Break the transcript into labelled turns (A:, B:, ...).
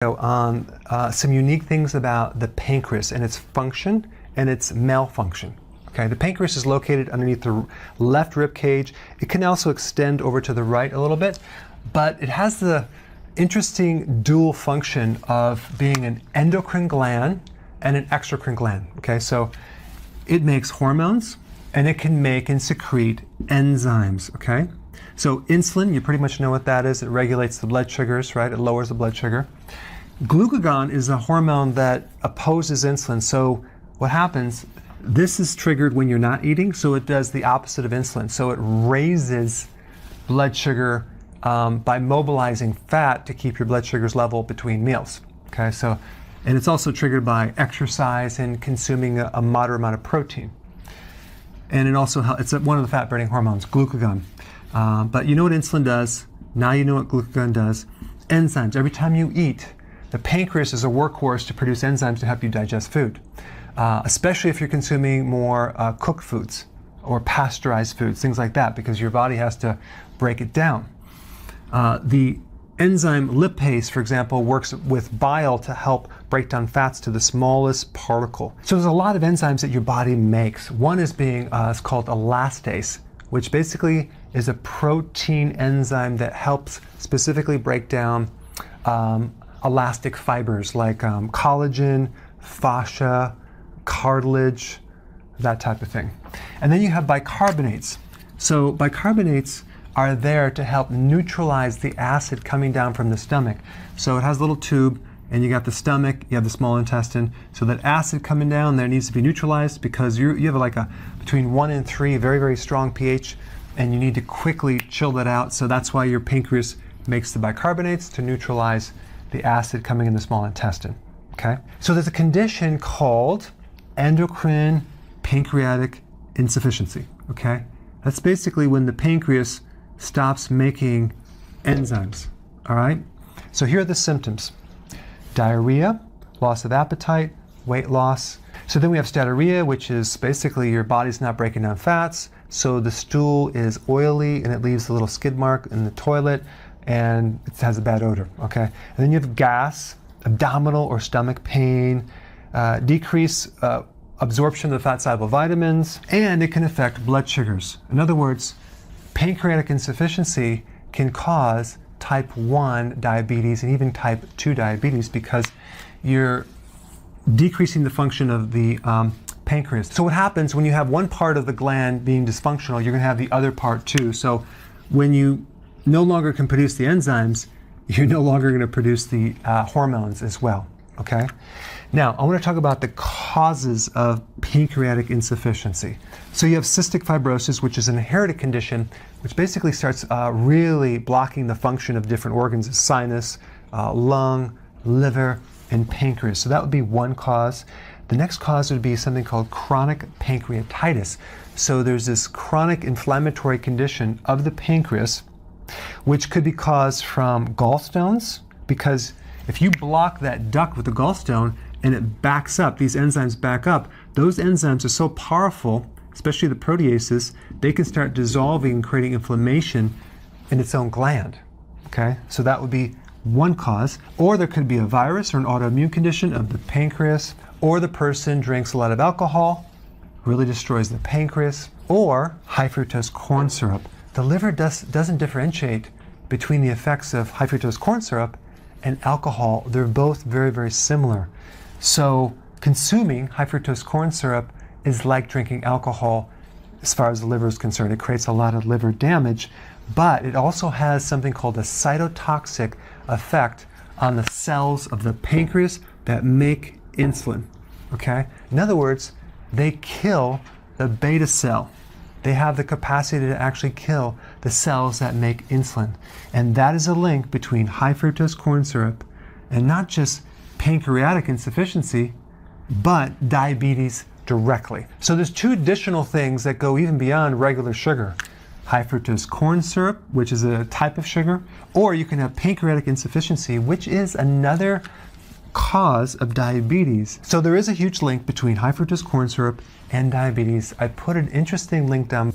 A: On some unique things about the pancreas and its function and its malfunction. Okay, the pancreas is located underneath the left rib cage. It can also extend over to the right a little bit, but it has the interesting dual function of being an endocrine gland and an exocrine gland. Okay, so it makes hormones and it can make and secrete enzymes. Okay, so insulin, you pretty much know what that is. It regulates the blood sugars, right? It lowers the blood sugar. Glucagon is a hormone that opposes insulin. So what happens, this is triggered when you're not eating, so it does the opposite of insulin. So it raises blood sugar by mobilizing fat to keep your blood sugars level between meals. Okay, so, and it's also triggered by exercise and consuming a moderate amount of protein. And it also, it's one of the fat burning hormones, glucagon. But you know what insulin does, now you know what glucagon does. Enzymes, every time you eat, the pancreas is a workhorse to produce enzymes to help you digest food, especially if you're consuming more cooked foods or pasteurized foods, things like that, because your body has to break it down. The enzyme lipase, for example, works with bile to help break down fats to the smallest particle. So there's a lot of enzymes that your body makes. One is it's called elastase, which basically is a protein enzyme that helps specifically break down elastic fibers like collagen, fascia, cartilage, that type of thing. And then you have bicarbonates. So bicarbonates are there to help neutralize the acid coming down from the stomach. So it has a little tube, and you got the stomach, you have the small intestine. So that acid coming down there needs to be neutralized because you have like a between 1 and 3, very, very strong pH, and you need to quickly chill that out. So that's why your pancreas makes the bicarbonates to neutralize the acid coming in the small intestine. Okay? So there's a condition called endocrine pancreatic insufficiency. Okay? That's basically when the pancreas stops making enzymes. All right? So here are the symptoms: diarrhea, loss of appetite, weight loss. So then we have steatorrhea, which is basically your body's not breaking down fats, so the stool is oily and it leaves a little skid mark in the toilet, and it has a bad odor, okay? And then you have gas, abdominal or stomach pain, decrease absorption of fat-soluble vitamins, and it can affect blood sugars. In other words, pancreatic insufficiency can cause type 1 diabetes and even type 2 diabetes because you're decreasing the function of the pancreas. So what happens when you have one part of the gland being dysfunctional, you're gonna have the other part too. So when you no longer can produce the enzymes, you're no longer going to produce the hormones as well. Okay? Now, I want to talk about the causes of pancreatic insufficiency. So you have cystic fibrosis, which is an inherited condition, which basically starts really blocking the function of different organs: sinus, lung, liver, and pancreas. So that would be one cause. The next cause would be something called chronic pancreatitis. So there's this chronic inflammatory condition of the pancreas, which could be caused from gallstones, because if you block that duct with the gallstone and it backs up, these enzymes back up, those enzymes are so powerful, especially the proteases, they can start dissolving and creating inflammation in its own gland. Okay, so that would be one cause. Or there could be a virus or an autoimmune condition of the pancreas, or the person drinks a lot of alcohol, really destroys the pancreas, or high fructose corn syrup. The liver doesn't differentiate between the effects of high fructose corn syrup and alcohol. They're both very, very similar. So consuming high fructose corn syrup is like drinking alcohol as far as the liver is concerned. It creates a lot of liver damage, but it also has something called a cytotoxic effect on the cells of the pancreas that make insulin. Okay? In other words, they kill the beta cell. They have the capacity to actually kill the cells that make insulin. And that is a link between high fructose corn syrup and not just pancreatic insufficiency, but diabetes directly. So there's two additional things that go even beyond regular sugar: high fructose corn syrup, which is a type of sugar, or you can have pancreatic insufficiency, which is another cause of diabetes. So there is a huge link between high fructose corn syrup and diabetes. I put an interesting link down.